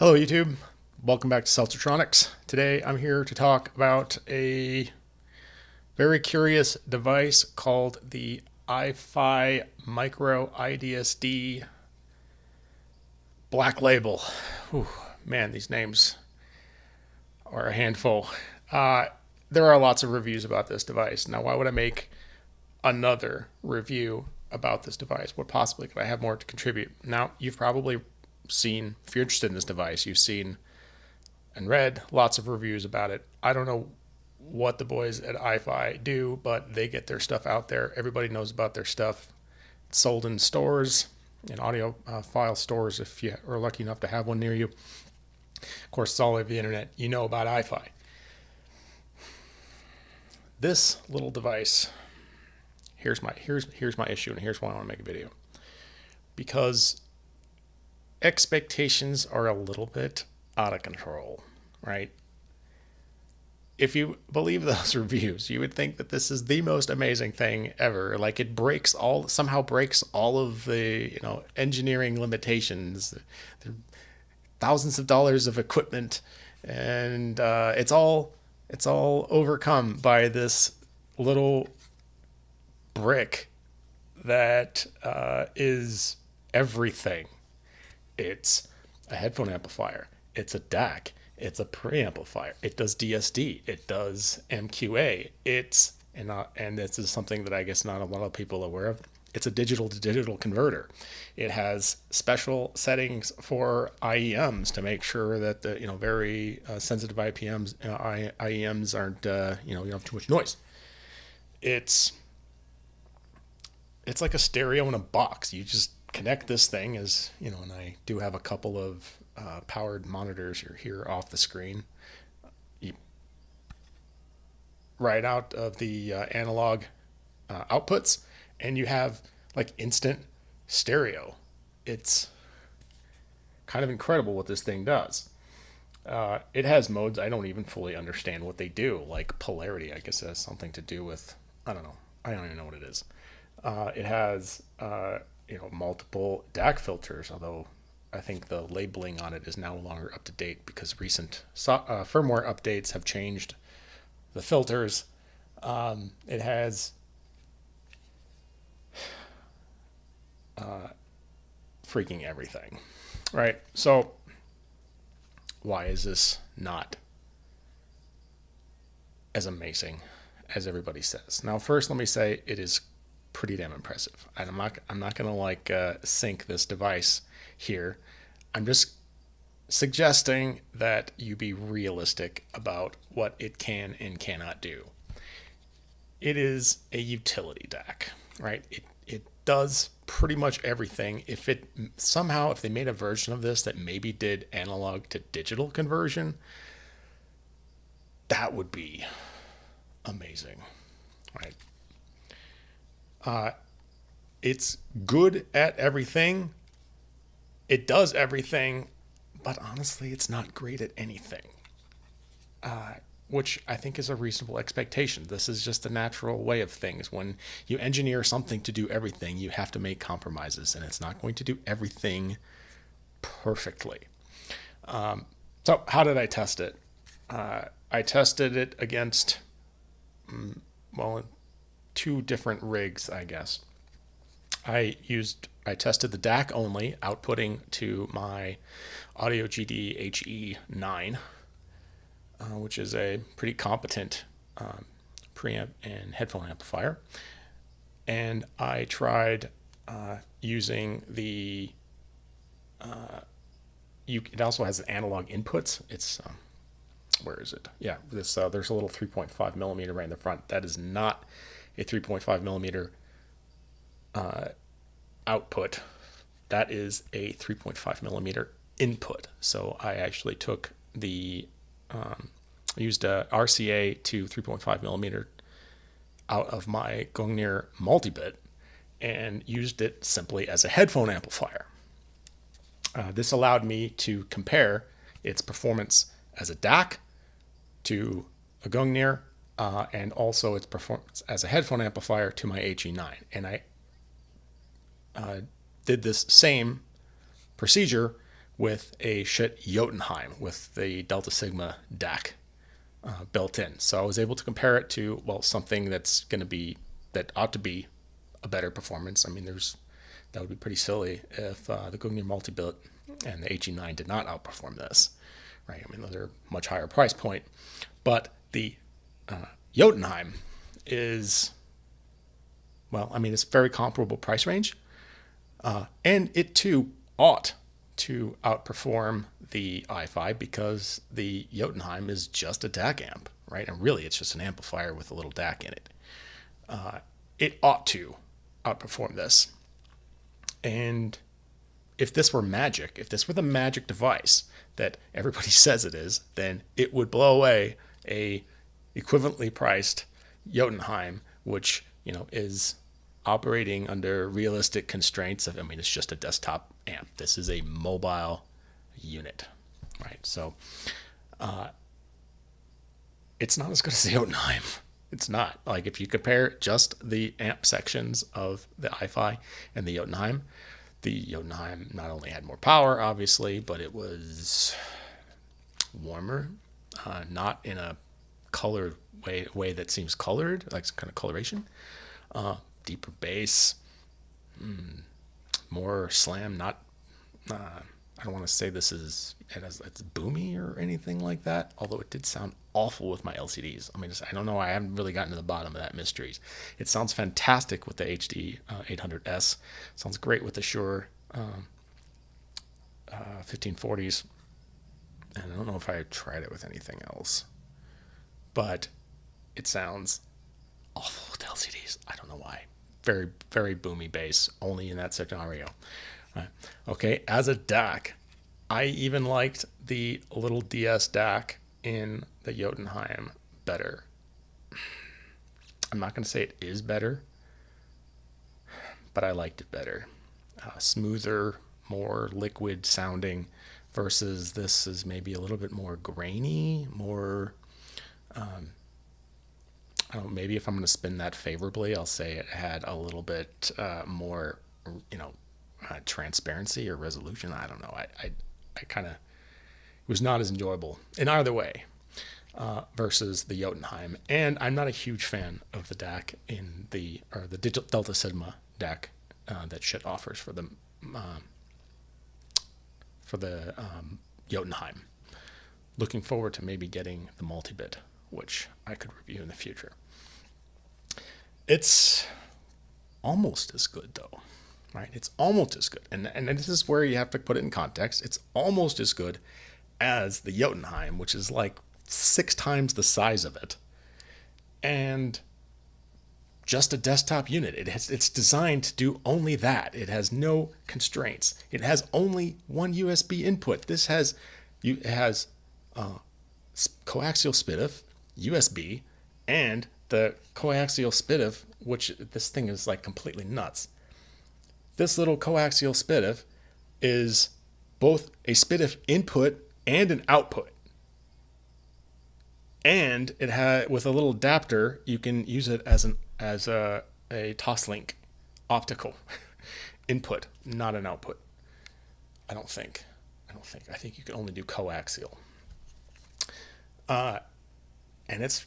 Hello YouTube, welcome back to Seltzertronics. Today I'm here to talk about a very curious device called the iFi Micro iDSD Black Label. Whew, man, these names are a handful. There are lots of reviews about this device. Now, why would I make another review about this device? What possibly could I have more to contribute? Now, you've probably seen, if you're interested in this device, you've seen and read lots of reviews about it. I don't know what the boys at iFi do, but they get their stuff out there. Everybody knows about their stuff. It's sold in stores, in audio file stores, if you are lucky enough to have one near you. Of course, it's all over the internet. You know about iFi. This little device, here's my issue, and here's why I want to make a video. Because expectations are a little bit out of control, right? If you believe those reviews, you would think that this is the most amazing thing ever. Like it somehow breaks all of the, engineering limitations. There are thousands of dollars of equipment, and it's all overcome by this little brick that is everything. It's a headphone amplifier. It's a DAC. It's a preamplifier. It does DSD. It does MQA. And this is something that I guess not a lot of people are aware of. It's a digital to digital converter. It has special settings for IEMs to make sure that the very sensitive IEMs aren't you don't have too much noise. It's like a stereo in a box. You just connect this thing and I do have a couple of powered monitors here off the screen. Right out of the analog outputs, and you have like instant stereo. It's kind of incredible what this thing does. It has modes I don't even fully understand what they do, like polarity. I guess it has something to do with, I don't know. I don't even know what it is. It has multiple DAC filters, although I think the labeling on it is no longer up to date because recent firmware updates have changed the filters. It has freaking everything, right? So why is this not as amazing as everybody says? Now, first, let me say it is pretty damn impressive. And I'm not gonna sync this device here. I'm just suggesting that you be realistic about what it can and cannot do. It is a utility DAC, right? It does pretty much everything. If they made a version of this that maybe did analog to digital conversion, that would be amazing, right? It's good at everything. It does everything, but honestly, it's not great at anything, which I think is a reasonable expectation. This is just the natural way of things. When you engineer something to do everything, you have to make compromises, and it's not going to do everything perfectly. So how did I test it? I tested it against, two different rigs, I guess. I tested the DAC only, outputting to my Audio GD HE9, which is a pretty competent preamp and headphone amplifier. And I tried using the, it also has analog inputs. It's, where is it? Yeah, there's a little 3.5 millimeter right in the front. That is not a 3.5 millimeter output. That is a 3.5 millimeter input. So I actually took used a RCA to 3.5 millimeter out of my Gongnir multibit and used it simply as a headphone amplifier. This allowed me to compare its performance as a DAC to a Gongnir, and also its performance as a headphone amplifier to my HE9. And I did this same procedure with a shit Jotunheim with the Delta Sigma DAC built in. So I was able to compare it to, well, something that ought to be a better performance. I mean, that would be pretty silly if the Gugner Multibit and the HE9 did not outperform this, right? I mean, they're a much higher price point, but the Jotunheim is, well, I mean, it's very comparable price range, and it too ought to outperform the iFi because the Jotunheim is just a DAC amp, right? And really, it's just an amplifier with a little DAC in it. It ought to outperform this. And if this were magic, if this were the magic device that everybody says it is, then it would blow away a equivalently priced Jotunheim, which, is operating under realistic constraints of, I mean, it's just a desktop amp. This is a mobile unit, right? So it's not as good as the Jotunheim. It's not. Like, if you compare just the amp sections of the iFi and the Jotunheim not only had more power, obviously, but it was warmer, not in a colored way that seems colored, like some kind of coloration. Deeper bass, more slam. Not, I don't want to say it's boomy or anything like that. Although it did sound awful with my LCDs. I mean, I don't know. I haven't really gotten to the bottom of that mysteries. It sounds fantastic with the HD 800S. Sounds great with the Shure 1540s. And I don't know if I tried it with anything else, but it sounds awful with LCDs. I don't know why. Very, very boomy bass, only in that scenario. Okay, as a DAC, I even liked the little DS DAC in the Jotunheim better. I'm not going to say it is better, but I liked it better. Smoother, more liquid sounding, versus this is maybe a little bit more grainy, more... I don't know, maybe if I'm going to spin that favorably, I'll say it had a little bit more, transparency or resolution. I don't know. I kind of was not as enjoyable in either way versus the Jotunheim. And I'm not a huge fan of the DAC the Digital Delta Sigma DAC that shit offers for the Jotunheim. Looking forward to maybe getting the multi-bit, which I could review in the future. It's almost as good, though, right? It's almost as good. And this is where you have to put it in context. It's almost as good as the Jotunheim, which is like 6 times the size of it. And just a desktop unit. It's designed to do only that. It has no constraints. It has only one USB input. It has coaxial SPDIF, USB, and the coaxial SPDIF, which this thing is like completely nuts. This little coaxial SPDIF is both a SPDIF input and an output. And it has, with a little adapter, you can use it as a Toslink optical input, not an output. I don't think. I think you can only do coaxial. And it's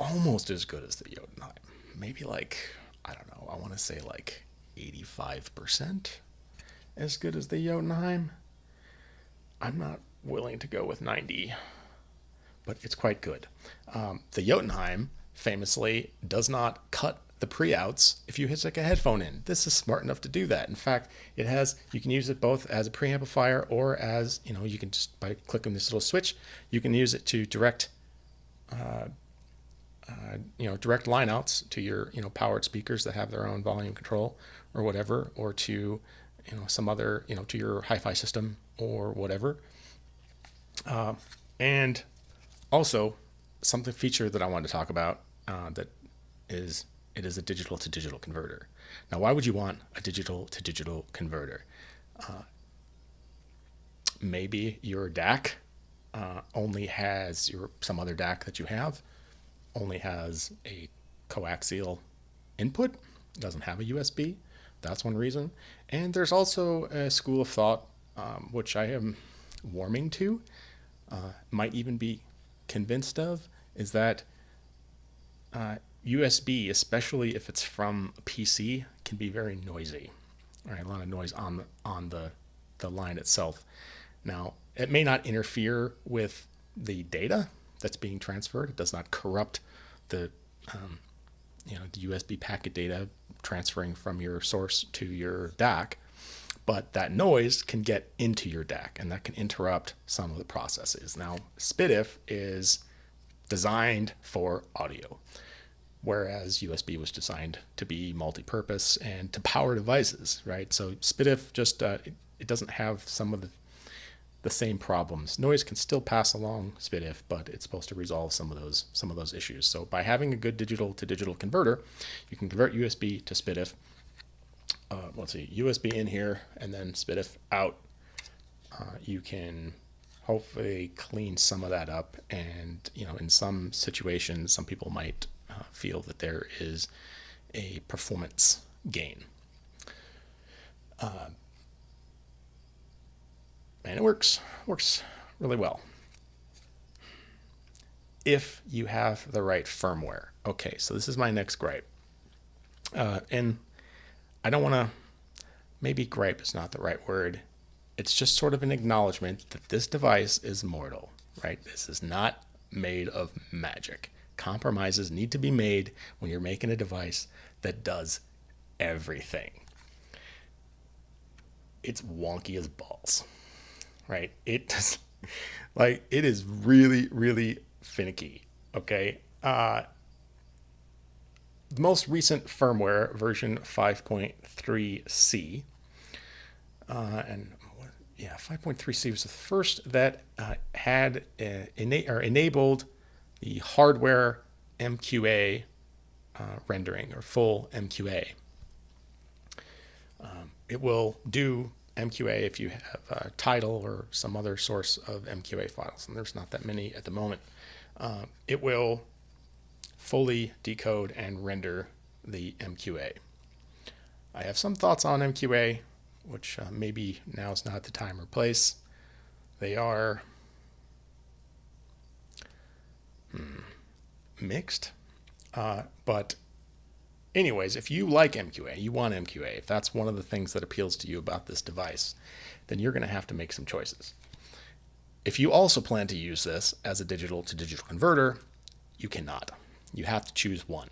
almost as good as the Jotunheim. Maybe like, I don't know, I want to say like 85% as good as the Jotunheim. I'm not willing to go with 90, but it's quite good. The Jotunheim famously does not cut the pre-outs if you stick a headphone in. This is smart enough to do that. In fact, you can use it both as a preamplifier or as, you can just, by clicking this little switch, you can use it to direct lineouts to your, powered speakers that have their own volume control or whatever, or to, some other, to your hi-fi system or whatever. And also, something feature that I wanted to talk about it is a digital to digital converter. Now, why would you want a digital to digital converter? Maybe your DAC only has some other DAC that you have only has a coaxial input, doesn't have a USB. That's one reason. And there's also a school of thought which I am warming to, might even be convinced of, is that USB, especially if it's from a PC, can be very noisy. Right, a lot of noise on the line itself. Now, it may not interfere with the data that's being transferred. It does not corrupt the the USB packet data transferring from your source to your DAC, but that noise can get into your DAC and that can interrupt some of the processes. Now, SPDIF is designed for audio, whereas USB was designed to be multi-purpose and to power devices, right? So SPDIF just it doesn't have some of the same problems. Noise can still pass along SPDIF, but it's supposed to resolve some of those issues. So by having a good digital to digital converter, you can convert USB to SPDIF. Let's see, USB in here and then SPDIF out. You can hopefully clean some of that up, and in some situations, some people might feel that there is a performance gain. And it works really well if you have the right firmware. Okay, so this is my next gripe. And I don't want to, maybe gripe is not the right word. It's just sort of an acknowledgement that this device is mortal, right? This is not made of magic. Compromises need to be made when you're making a device that does everything. It's wonky as balls, right? It is really, really finicky. Okay. The most recent firmware, version 5.3C, and 5.3C was the first that had enabled the hardware MQA rendering, or full MQA. It will do MQA if you have a title or some other source of MQA files, and there's not that many at the moment. It will fully decode and render the MQA. I have some thoughts on MQA, which maybe now is not the time or place. They are mixed, but anyways, if you like MQA, you want MQA, if that's one of the things that appeals to you about this device, then you're going to have to make some choices. If you also plan to use this as a digital to digital converter, you cannot. You have to choose one.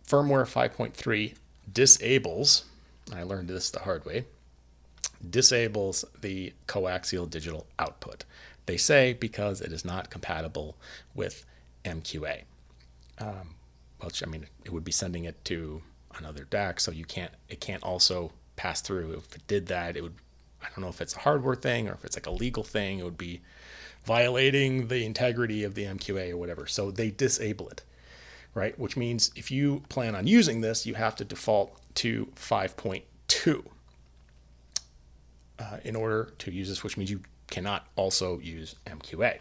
Firmware 5.3 disables, I learned this the hard way, disables the coaxial digital output. They say because it is not compatible with MQA. Which, I mean, it would be sending it to another DAC, so it can't also pass through. If it did that, it would, I don't know if it's a hardware thing or if it's like a legal thing, it would be violating the integrity of the MQA or whatever. So they disable it, right? Which means if you plan on using this, you have to default to 5.2 in order to use this, which means you cannot also use MQA.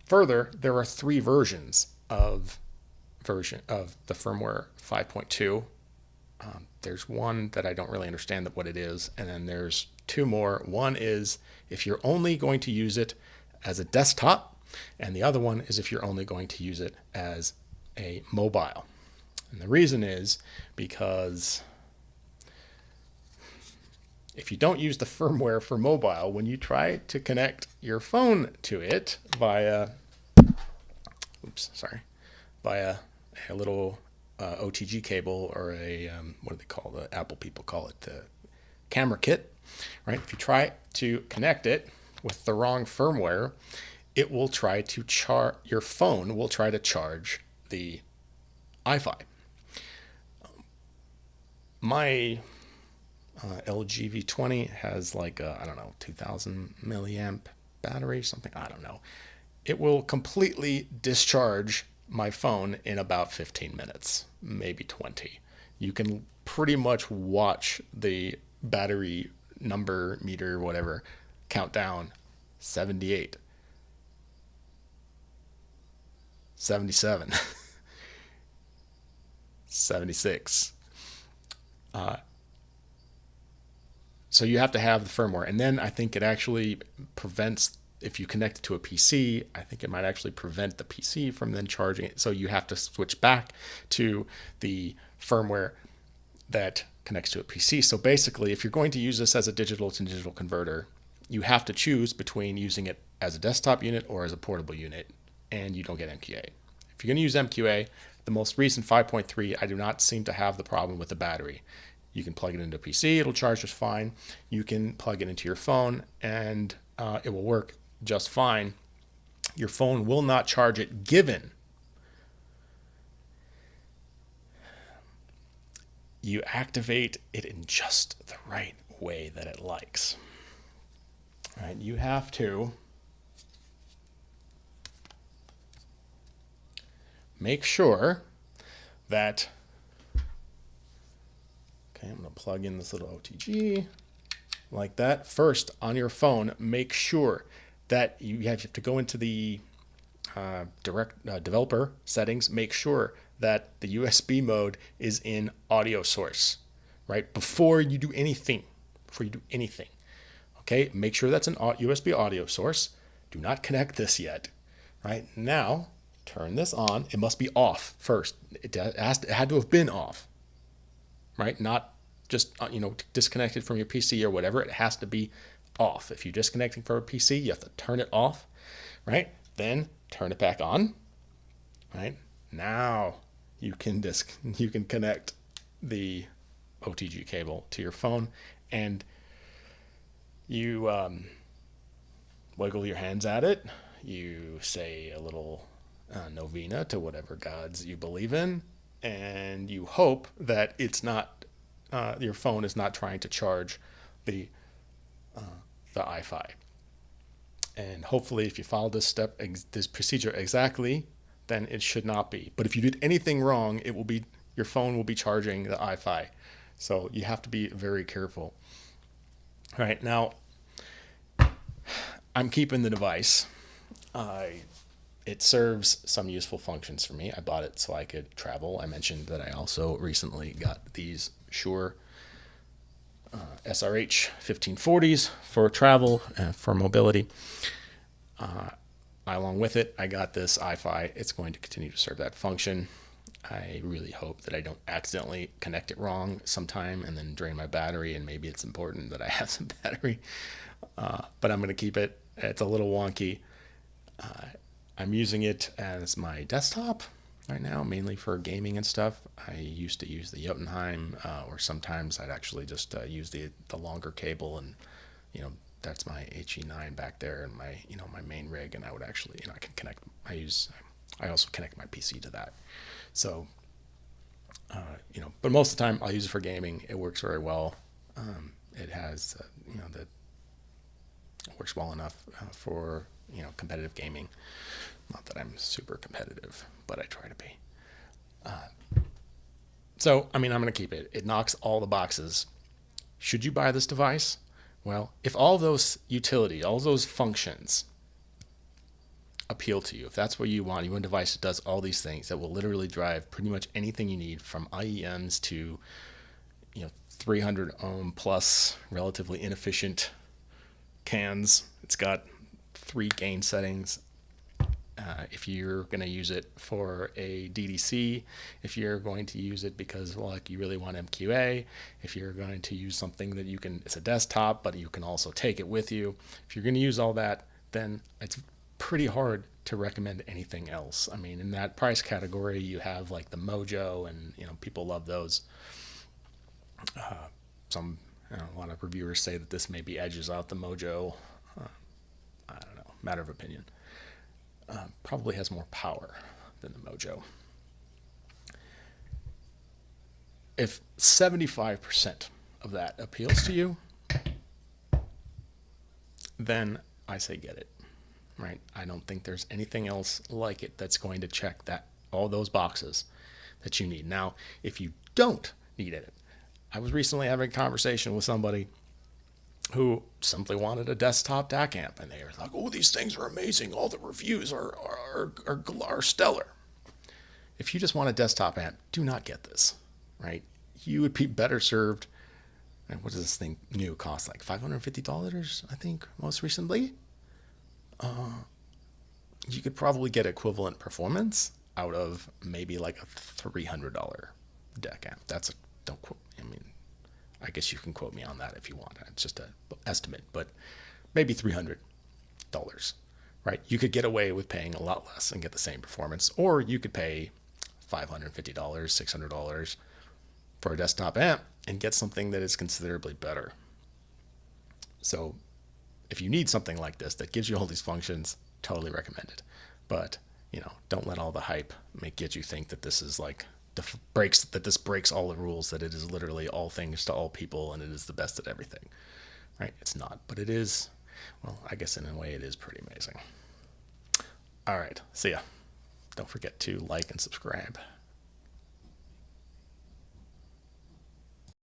Further, there are 3 versions of the firmware 5.2. There's one that I don't really understand what it is, and then there's 2 more. One is if you're only going to use it as a desktop, and the other one is if you're only going to use it as a mobile. And the reason is because if you don't use the firmware for mobile, when you try to connect your phone to it via a little OTG cable, or a what do they call, the Apple people call it, the camera kit, right? If you try to connect it with the wrong firmware, it will try to your phone will try to charge the iFi. My LG V20 has like a, I don't know, 2000 milliamp battery, something, I don't know. It will completely discharge my phone in about 15 minutes, maybe 20. You can pretty much watch the battery number, meter, whatever, count down: 78, 77, 76. So you have to have the firmware. And then I think it actually prevents, if you connect it to a PC, I think it might actually prevent the PC from then charging it. So you have to switch back to the firmware that connects to a PC. So basically, if you're going to use this as a digital to digital converter, you have to choose between using it as a desktop unit or as a portable unit, and you don't get MQA. If you're going to use MQA, the most recent 5.3, I do not seem to have the problem with the battery. You can plug it into a PC, it'll charge just fine. You can plug it into your phone, and it will work just fine. Your phone will not charge it, given you activate it in just the right way that it likes. All right, you have to make sure that, okay, I'm going to plug in this little OTG like that. First, on your phone, make sure that you have to go into the developer settings. Make sure that the USB mode is in audio source, right? Before you do anything, okay? Make sure that's an USB audio source. Do not connect this yet, right? Now, turn this on. It must be off first. It had to have been off, right? Not just disconnected from your PC or whatever. It has to be off. If you're disconnecting from a PC, you have to turn it off, right? Then turn it back on, right? Now you can connect the OTG cable to your phone, and you wiggle your hands at it. You say a little novena to whatever gods you believe in, and you hope that it's not your phone is not trying to charge the iFi. And hopefully, if you follow this procedure exactly, then it should not be. But if you did anything wrong, your phone will be charging the iFi. So you have to be very careful. All right, now I'm keeping the device. It serves some useful functions for me. I bought it so I could travel. I mentioned that I also recently got these Shure SRH 1540s for travel, for mobility. Along with it, I got this iFi. It's going to continue to serve that function. I really hope that I don't accidentally connect it wrong sometime and then drain my battery, and maybe it's important that I have some battery. But I'm going to keep it. It's a little wonky. I'm using it as my desktop right now, mainly for gaming and stuff. I used to use the Jotunheim, or sometimes I'd actually just use the longer cable, and that's my HE9 back there, and my my main rig, and I would actually I can connect. I also connect my PC to that. So but most of the time I'll use it for gaming. It works very well. It has it works well enough for competitive gaming. Not that I'm super competitive, but I try to be. So I'm going to keep it. It knocks all the boxes. Should you buy this device? Well, if all those utility, all those functions appeal to you, if that's what you want a device that does all these things, that will literally drive pretty much anything you need, from IEMs to 300 ohm plus relatively inefficient cans. It's got 3 gain settings. If you're going to use it for a DDC, if you're going to use it because you really want MQA, if you're going to use something that it's a desktop, but you can also take it with you. If you're going to use all that, then it's pretty hard to recommend anything else. I mean, in that price category, you have like the Mojo, and people love those. A lot of reviewers say that this maybe edges out the Mojo. I don't know, matter of opinion. Probably has more power than the Mojo. If 75% of that appeals to you, then I say get it, right? I don't think there's anything else like it that's going to check all those boxes that you need. Now, if you don't need it, I was recently having a conversation with somebody who simply wanted a desktop DAC amp, and they were like, "Oh, these things are amazing. All the reviews are stellar." If you just want a desktop amp, do not get this, right? You would be better served And what does this thing new cost? Like $550, I think, most recently. You could probably get equivalent performance out of maybe like a $300 deck amp. That's a, don't quote, I mean, I guess you can quote me on that if you want. It's just an estimate, but maybe $300, right? You could get away with paying a lot less and get the same performance, or you could pay $550, $600 for a desktop amp and get something that is considerably better. So if you need something like this that gives you all these functions, totally recommend it. But, you know, don't let all the hype get you think that this is like this breaks all the rules, that it is literally all things to all people and it is the best at everything. Right? It's not, but it is. Well, I guess in a way it is pretty amazing. All right, see ya. Don't forget to like and subscribe.